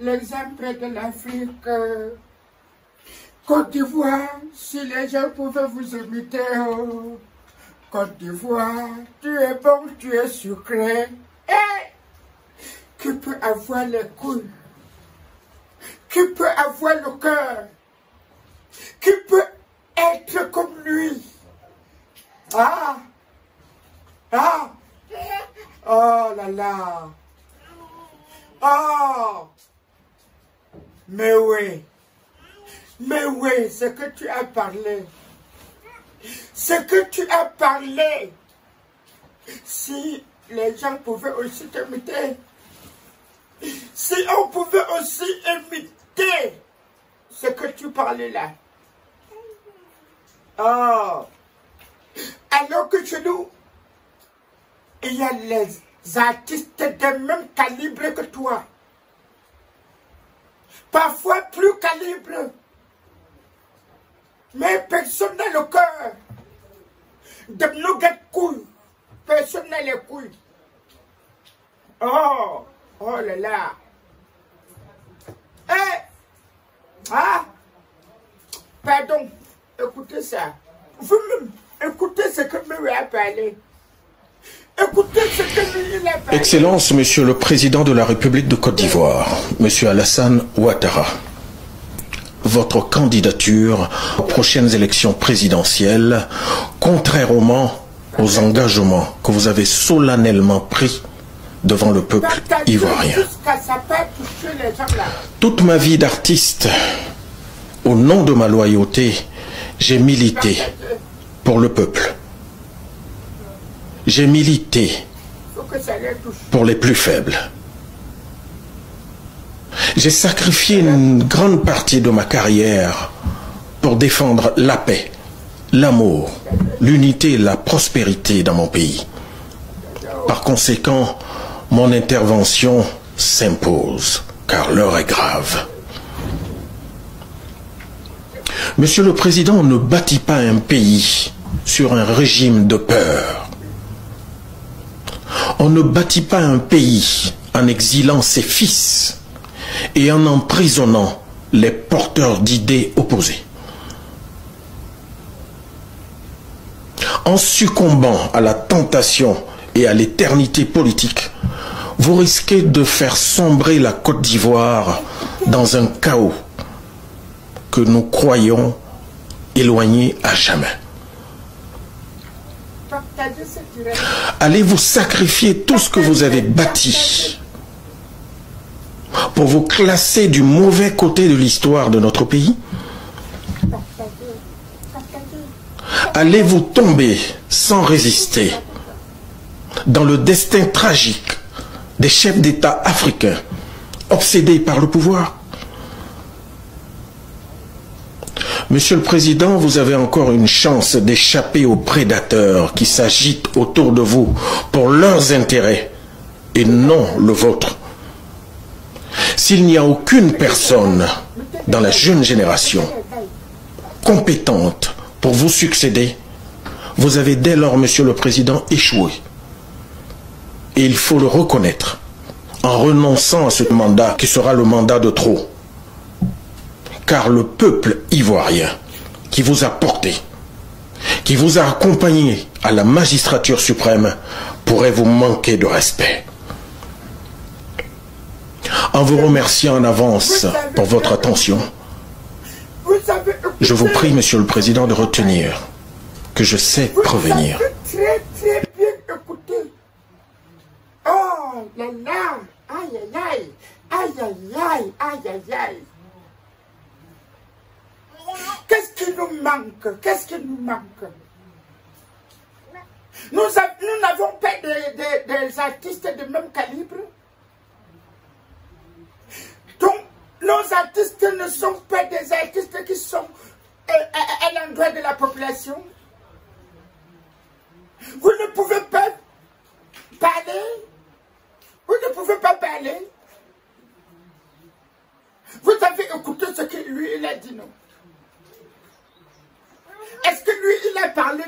l'exemple de l'Afrique. Côte d'Ivoire, si les gens pouvaient vous imiter, oh. Côte d'Ivoire, tu es bon, tu es sucré. Qui peut avoir les couilles? Qui peut avoir le cœur? Qui peut être comme lui? Ah! Ah! Oh là là! Oh! Mais oui! Mais oui, ce que tu as parlé! Ce que tu as parlé! Si les gens pouvaient aussi t'imiter, si on pouvait aussi imiter ce que tu parlais là. Oh! Alors que chez nous, il y a les artistes de même calibre que toi. Parfois plus calibre. Mais personne n'a le cœur de nous get couilles. Personne n'a les couilles. Oh! Oh là là! Ah! Pardon, écoutez ça. Vous-même, écoutez ce que lui a parlé. Écoutez ce que lui a parlé. Excellence, Monsieur le Président de la République de Côte d'Ivoire, Monsieur Alassane Ouattara, votre candidature aux prochaines élections présidentielles, contrairement aux engagements que vous avez solennellement pris devant le peuple ivoirien. Toute ma vie d'artiste, au nom de ma loyauté, j'ai milité pour le peuple. J'ai milité pour les plus faibles. J'ai sacrifié une grande partie de ma carrière pour défendre la paix, l'amour, l'unité et la prospérité dans mon pays. Par conséquent, mon intervention s'impose, car l'heure est grave. Monsieur le Président, on ne bâtit pas un pays sur un régime de peur. On ne bâtit pas un pays en exilant ses fils et en emprisonnant les porteurs d'idées opposées. En succombant à la tentation et à l'éternité politique, vous risquez de faire sombrer la Côte d'Ivoire dans un chaos que nous croyons éloigné à jamais. Allez-vous sacrifier tout ce que vous avez bâti pour vous classer du mauvais côté de l'histoire de notre pays? Allez-vous tomber sans résister dans le destin tragique des chefs d'État africains obsédés par le pouvoir? Monsieur le Président, vous avez encore une chance d'échapper aux prédateurs qui s'agitent autour de vous pour leurs intérêts et non le vôtre. S'il n'y a aucune personne dans la jeune génération compétente pour vous succéder, vous avez dès lors, Monsieur le Président, échoué. Et il faut le reconnaître en renonçant à ce mandat qui sera le mandat de trop. Car le peuple ivoirien qui vous a porté, qui vous a accompagné à la magistrature suprême, pourrait vous manquer de respect. En vous remerciant en avance pour votre attention, je vous prie, Monsieur le Président, de retenir que je sais prévenir. Très bien écouté. Oh là là, aïe aïe aïe, aïe aïe aïe, aïe aïe aïe. Qu'est-ce qui nous manque? Qu'est-ce qui nous manque? Nous n'avons pas des artistes de même calibre. Donc, nos artistes ne sont pas des artistes qui sont à l'endroit de la population. Vous ne pouvez pas parler. Vous ne pouvez pas parler. Vous avez écouté ce que lui, il a dit, non? Est-ce que lui, il a parlé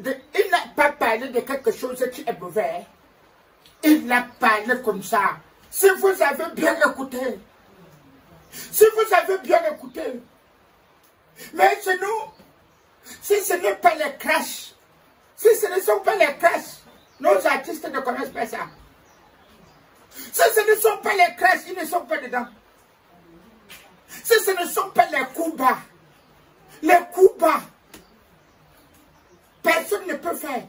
il n'a pas parlé de quelque chose qui est mauvais. Il a parlé comme ça. Si vous avez bien écouté, si vous avez bien écouté, mais chez nous, si ce n'est pas les crashs, si ce ne sont pas les crashs, nos artistes ne connaissent pas ça. Si ce ne sont pas les crashs, ils ne sont pas dedans. Si ce ne sont pas les coups bas, personne ne peut faire.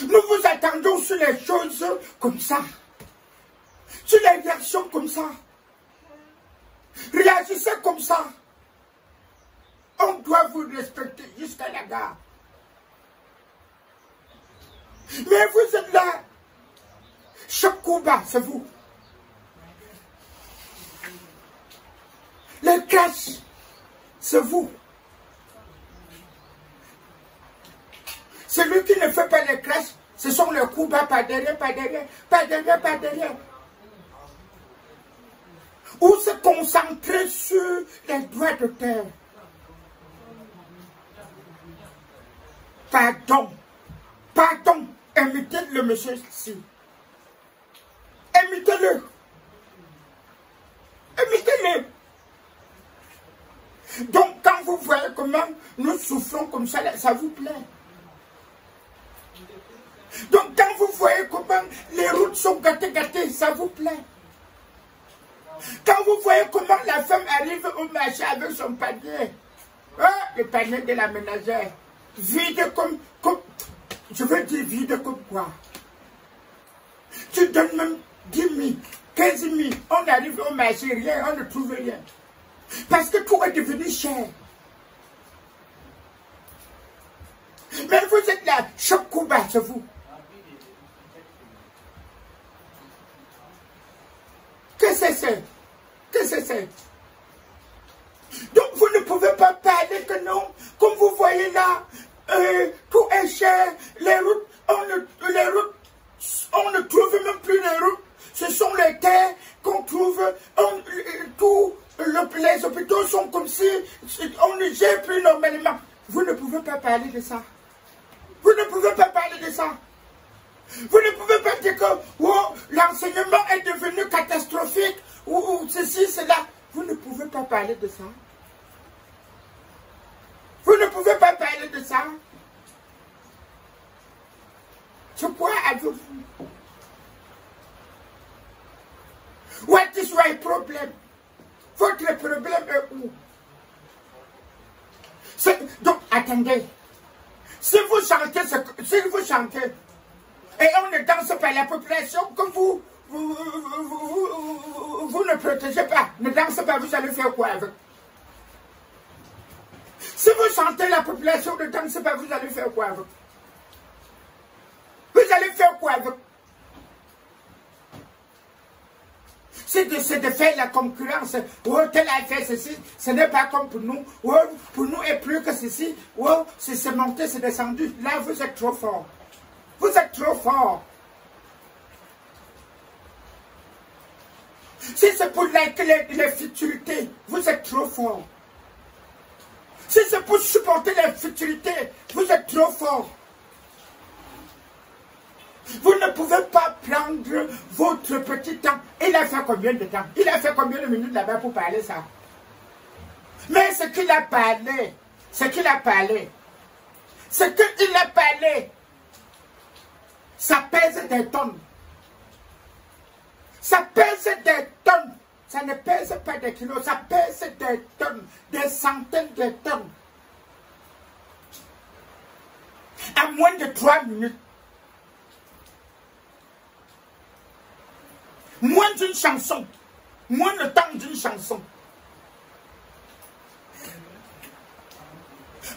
Nous vous attendons sur les choses comme ça, sur les réactions comme ça. Réagissez comme ça. On doit vous respecter jusqu'à la gare. Mais vous êtes là. Chaque coup bas, c'est vous. Le cash, c'est vous. Celui qui ne fait pas les crashs, ce sont les coups bas par derrière, par derrière, par derrière, par derrière. Ou se concentrer sur les droits de terre. Pardon, pardon, imitez le monsieur ici. Imitez-le. Imitez-le. Donc quand vous voyez comment nous souffrons comme ça, ça vous plaît. Donc quand vous voyez comment les routes sont gâtées, ça vous plaît. Quand vous voyez comment la femme arrive au marché avec son panier, le panier de la ménagère, vide comme, je veux dire vide comme quoi. Tu donnes même 10 000, 15 000, on arrive au marché, rien, on ne trouve rien. Parce que tout est devenu cher. Mais vous êtes là, chaque coup bas, c'est vous. Qu'est-ce que c'est? Qu'est-ce que c'est? Donc vous ne pouvez pas parler que non. Comme vous voyez là, tout est cher. Les routes, on ne trouve même plus les routes. Ce sont les terres qu'on trouve. Les hôpitaux sont comme si on ne gère plus normalement. Vous ne pouvez pas parler de ça. Vous ne pouvez pas parler de ça. Vous ne pouvez pas dire que l'enseignement est devenu catastrophique ou ceci, cela. Vous ne pouvez pas parler de ça. Vous ne pouvez pas parler de ça. C'est quoi avez-vous? What is your problem? Votre problème est où? Donc, attendez. Si vous chantez, et on ne danse pas la population que vous ne protégez pas, ne dansez pas, vous allez faire quoi avec? Si vous chantez la population ne danse pas, vous allez faire quoi avec? Vous allez faire quoi avec? C'est de faire la concurrence. Oh, tel a fait ceci, ce n'est pas comme pour nous. Oh, pour nous est plus que ceci. Oh, c'est monté, c'est descendu. Là, vous êtes trop fort. Vous êtes trop fort. Si c'est pour les futurités, vous êtes trop fort. Si c'est pour supporter les futurités, vous êtes trop fort. Vous ne pouvez pas prendre votre petit temps. Il a fait combien de temps? Il a fait combien de minutes là-bas pour parler ça? Mais ce qu'il a parlé, ce qu'il a parlé, ça pèse des tonnes. Ça pèse des tonnes. Ça ne pèse pas des kilos, ça pèse des tonnes, des centaines de tonnes. À moins de 3 minutes. Moins d'une chanson, moins le temps d'une chanson.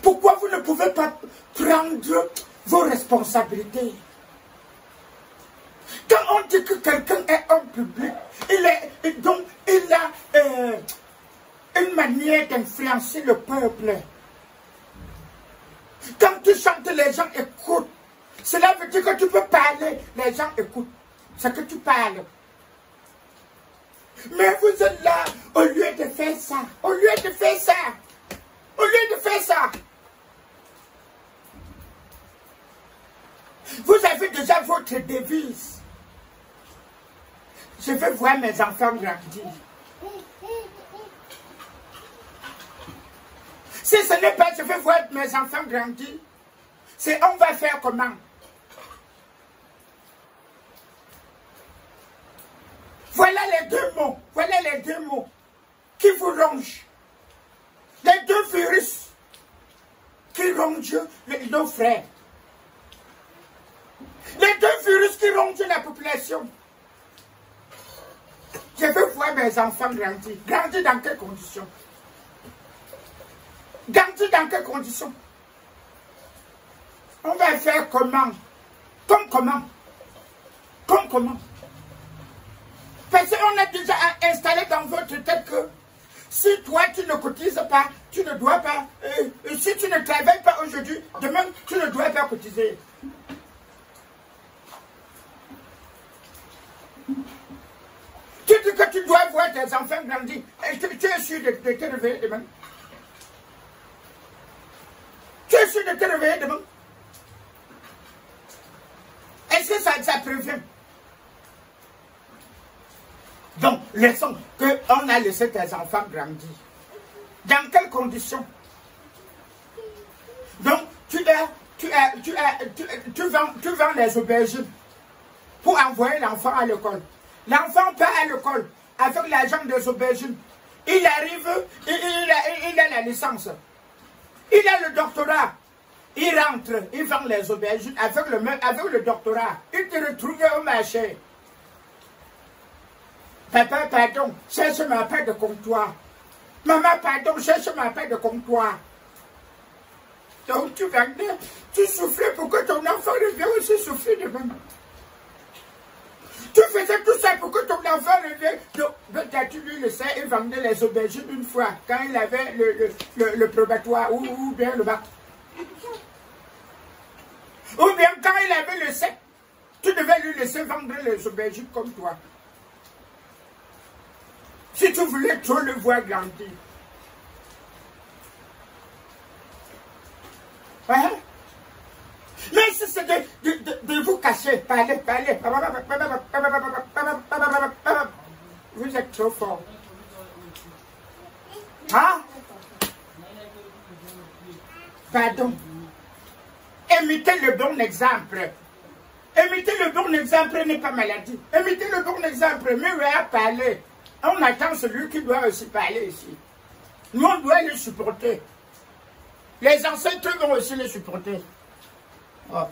Pourquoi vous ne pouvez pas prendre vos responsabilités? Quand on dit que quelqu'un est homme public, il a une manière d'influencer le peuple. Quand tu chantes, les gens écoutent. Cela veut dire que tu peux parler, les gens écoutent ce que tu parles. Mais vous êtes là, au lieu de faire ça, au lieu de faire ça, Vous avez déjà votre devise. Je veux voir mes enfants grandir. Si ce n'est pas je veux voir mes enfants grandir, c'est on va faire comment? Voilà les deux mots qui vous rongent. Les deux virus qui rongent nos frères. Les deux virus qui rongent la population. Je veux voir mes enfants grandir. Grandir dans quelles conditions? Grandir dans quelles conditions? On va faire comment? Comme comment? Comme comment? Parce qu'on a déjà installé dans votre tête que si toi tu ne cotises pas, tu ne dois pas, si tu ne travailles pas aujourd'hui, demain tu ne dois pas cotiser. Tu dis que tu dois voir tes enfants grandir. Tu es sûr de te réveiller demain? Tu es sûr de te réveiller demain? Est-ce que ça prévient? Donc, laissons qu'on a laissé tes enfants grandir. Dans quelles conditions? Donc, tu vends les aubergines pour envoyer l'enfant à l'école. L'enfant part à l'école avec l'argent des aubergines. Il arrive, il a la licence. Il a le doctorat. Il rentre, il vend les aubergines avec le doctorat. Il te retrouve au marché. Papa, pardon, cherche ma paire de comptoir. Maman, pardon, cherche ma paire de comptoir. Donc tu vendais, tu souffrais pour que ton enfant revienne aussi souffrir de même. Tu faisais tout ça pour que ton enfant revienne. Donc tu lui le sais, il vendait les aubergines une fois, quand il avait le probatoire ou bien le bac. Ou bien quand il avait le sec, tu devais lui laisser vendre les aubergines comme toi. Si tu voulais trop le voir grandir. Hein? Mais si c'est de vous cacher, parler. Vous êtes trop fort. Hein? Pardon. Imitez le bon exemple. Imiter le bon exemple n'est pas maladie. Imiter le bon exemple, mieux à parler. On attend celui qui doit aussi parler ici. Nous, on doit le supporter. Les ancêtres vont aussi le supporter. Oh.